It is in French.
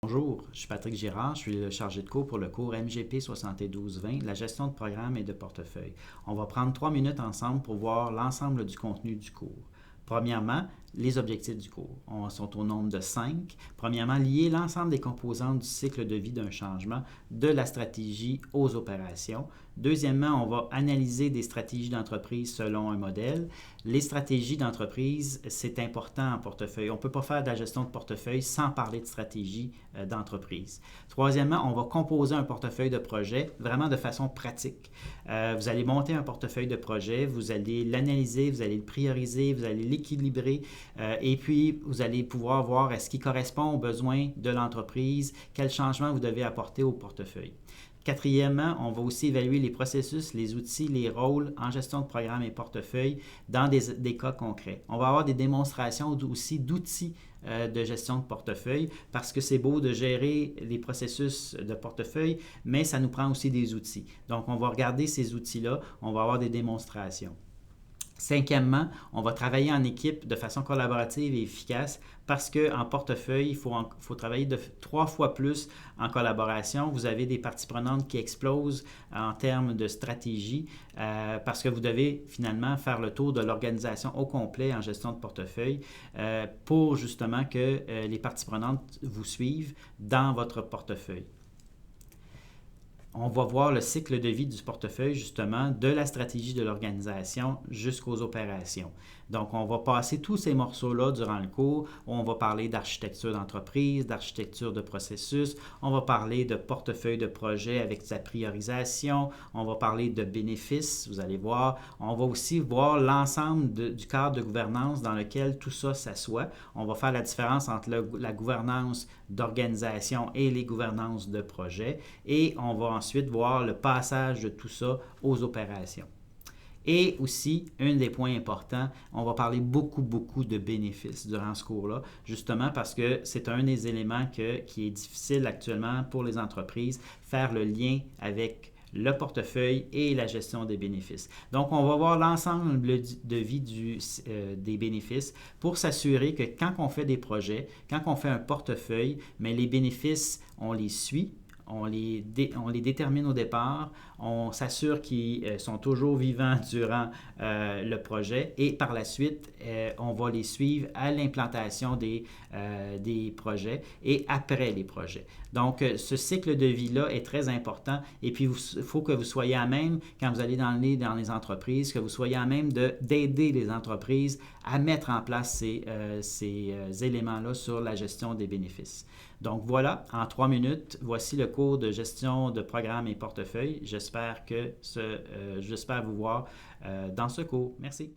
Bonjour, je suis Patrick Girard, je suis le chargé de cours pour le cours MGP 7220, la gestion de programme et de portefeuille. On va prendre 3 minutes ensemble pour voir l'ensemble du contenu du cours. Premièrement, les objectifs du cours sont au nombre de 5. Premièrement, lier l'ensemble des composantes du cycle de vie d'un changement, de la stratégie aux opérations. Deuxièmement, on va analyser des stratégies d'entreprise selon un modèle. Les stratégies d'entreprise, c'est important en portefeuille. On ne peut pas faire de la gestion de portefeuille sans parler de stratégie d'entreprise. Troisièmement, on va composer un portefeuille de projet vraiment de façon pratique. Vous allez monter un portefeuille de projet, vous allez l'analyser, vous allez le prioriser, vous allez l'équilibrer et puis vous allez pouvoir voir est-ce qu'il correspond aux besoins de l'entreprise, quel changement vous devez apporter au portefeuille. Quatrièmement, on va aussi évaluer les processus, les outils, les rôles en gestion de programme et portefeuille dans des cas concrets. On va avoir des démonstrations aussi d'outils de gestion de portefeuille parce que c'est beau de gérer les processus de portefeuille, mais ça nous prend aussi des outils. Donc, on va regarder ces outils-là, on va avoir des démonstrations. Cinquièmement, on va travailler en équipe de façon collaborative et efficace parce qu'en portefeuille, il faut travailler 3 fois plus en collaboration. Vous avez des parties prenantes qui explosent en termes de stratégie parce que vous devez finalement faire le tour de l'organisation au complet en gestion de portefeuille pour justement que les parties prenantes vous suivent dans votre portefeuille. On va voir le cycle de vie du portefeuille, justement, de la stratégie de l'organisation jusqu'aux opérations. Donc, on va passer tous ces morceaux-là durant le cours. On va parler d'architecture d'entreprise, d'architecture de processus. On va parler de portefeuille de projet avec sa priorisation. On va parler de bénéfices, vous allez voir. On va aussi voir l'ensemble du cadre de gouvernance dans lequel tout ça s'assoit. On va faire la différence entre la gouvernance d'organisation et les gouvernances de projet. Et on va ensuite voir le passage de tout ça aux opérations. Et aussi, un des points importants, on va parler beaucoup de bénéfices durant ce cours-là, justement parce que c'est un des éléments qui est difficile actuellement pour les entreprises, faire le lien avec le portefeuille et la gestion des bénéfices. Donc, on va voir l'ensemble de vie des bénéfices pour s'assurer que quand on fait des projets, quand on fait un portefeuille, mais les bénéfices, on les suit. On les détermine au départ, on s'assure qu'ils sont toujours vivants durant le projet et par la suite, on va les suivre à l'implantation des projets et après les projets. Donc, ce cycle de vie-là est très important et puis il faut que vous soyez à même, quand vous allez dans les entreprises, que vous soyez à même d'aider les entreprises à mettre en place ces éléments-là sur la gestion des bénéfices. Donc voilà, en 3 minutes, voici le cours de gestion de programme et portefeuille. J'espère vous voir dans ce cours. Merci.